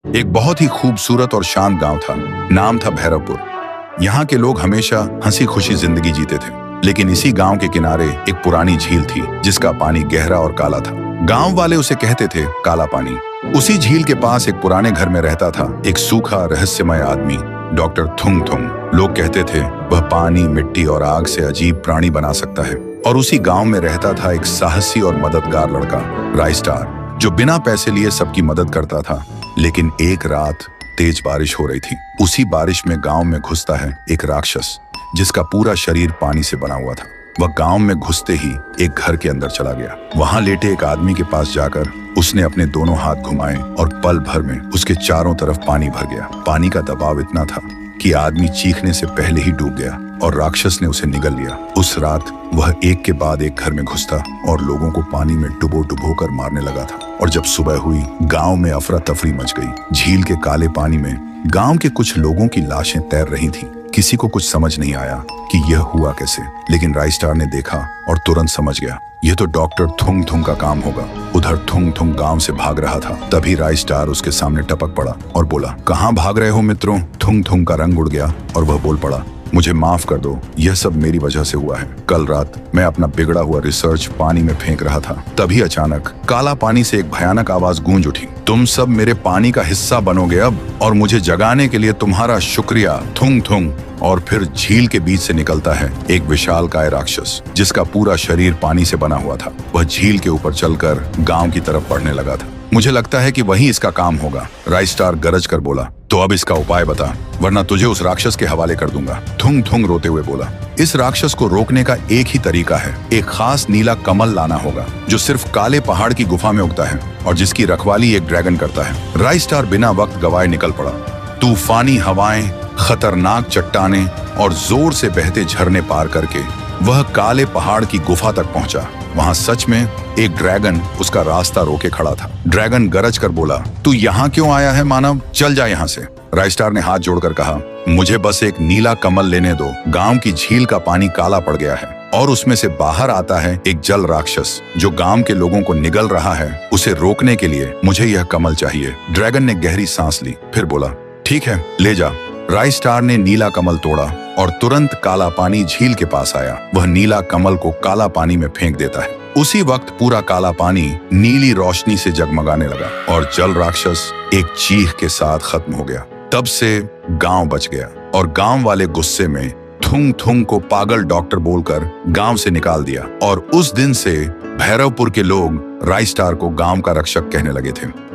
एक बहुत ही खूबसूरत और शांत गांव था। नाम था भैरवपुर। यहाँ के लोग हमेशा हंसी खुशी जिंदगी जीते थे। लेकिन इसी गांव के किनारे एक पुरानी झील थी जिसका पानी गहरा और काला था। गांव वाले उसे कहते थे काला पानी। उसी झील के पास एक पुराने घर में रहता था एक सूखा रहस्यमय आदमी, डॉक्टर थुंग थुंग। लोग कहते थे वह पानी, मिट्टी और आग से अजीब प्राणी बना सकता है। और उसी गांव में रहता था एक साहसी और मददगार लड़का, राइस्टार, जो बिना पैसे लिए सबकी मदद करता था। लेकिन एक रात तेज बारिश हो रही थी। उसी बारिश में गांव में घुसता है एक राक्षस जिसका पूरा शरीर पानी से बना हुआ था। वह गांव में घुसते ही एक घर के अंदर चला गया। वहां लेटे एक आदमी के पास जाकर उसने अपने दोनों हाथ घुमाए और पल भर में उसके चारों तरफ पानी भर गया। पानी का दबाव इतना था कि आदमी चीखने से पहले ही डूब गया और राक्षस ने उसे निगल लिया। उस रात वह एक के बाद एक घर में घुसता और लोगों को पानी में डुबो डुबो कर मारने लगा था। और जब सुबह हुई, गांव में अफरा तफरी मच गई। झील के काले पानी में गांव के कुछ लोगों की लाशें तैर रही थीं। किसी को कुछ समझ नहीं आया कि यह हुआ कैसे, लेकिन राइस्टार ने देखा और तुरंत समझ गया यह तो डॉक्टर थुंग थुंग का काम होगा। उधर थुंग थुंग गांव से भाग रहा था। तभी राइस्टार उसके सामने टपक पड़ा और बोला, कहाँ भाग रहे हो मित्रों? थुंग थुंग का रंग उड़ गया और वह बोल पड़ा, मुझे माफ कर दो, यह सब मेरी वजह से हुआ है। कल रात मैं अपना बिगड़ा हुआ रिसर्च पानी में फेंक रहा था। तभी अचानक काला पानी से एक भयानक आवाज गूंज उठी, तुम सब मेरे पानी का हिस्सा बनोगे अब, और मुझे जगाने के लिए तुम्हारा शुक्रिया, थुंग थुंग। और फिर झील के बीच से निकलता है एक विशालकाय राक्षस जिसका पूरा शरीर पानी से बना हुआ था। वह झील के ऊपर चलकर गांव की तरफ बढ़ने लगा था। मुझे लगता है कि वही इसका काम होगा, राइस्टार गरज कर बोला। तो अब इसका उपाय बता, वरना तुझे उस राक्षस के हवाले कर दूंगा। थुंग थुंग रोते हुए बोला, इस राक्षस को रोकने का एक ही तरीका है। एक खास नीला कमल लाना होगा जो सिर्फ काले पहाड़ की गुफा में उगता है और जिसकी रखवाली एक ड्रैगन करता है। राइस्टार बिना वक्त गवाए निकल पड़ा। तूफानी हवाएं, खतरनाक चट्टानें और जोर से बहते झरने पार करके वह काले पहाड़ की गुफा तक पहुंचा। वहां सच में एक ड्रैगन उसका रास्ता रोके खड़ा था। ड्रैगन गरज कर बोला, तू यहाँ क्यों आया है मानव? चल जा यहाँ से। राइस्टार ने हाथ जोड़कर कहा, मुझे बस एक नीला कमल लेने दो। गांव की झील का पानी काला पड़ गया है और उसमें से बाहर आता है एक जल राक्षस जो गांव के लोगों को निगल रहा है। उसे रोकने के लिए मुझे यह कमल चाहिए। ड्रैगन ने गहरी सांस ली, फिर बोला, ठीक है, ले जा। राइस्टार ने नीला कमल तोड़ा और तुरंत काला पानी झील के पास आया। वह नीला कमल को काला पानी में फेंक देता है। उसी वक्त पूरा काला पानी नीली रोशनी से जगमगाने लगा और जल राक्षस एक चीख के साथ खत्म हो गया। तब से गांव बच गया और गांव वाले गुस्से में थुंग थुंग को पागल डॉक्टर बोलकर गांव से निकाल दिया। और उस दिन से भैरवपुर के लोग राइस्टार को गांव का रक्षक कहने लगे थे।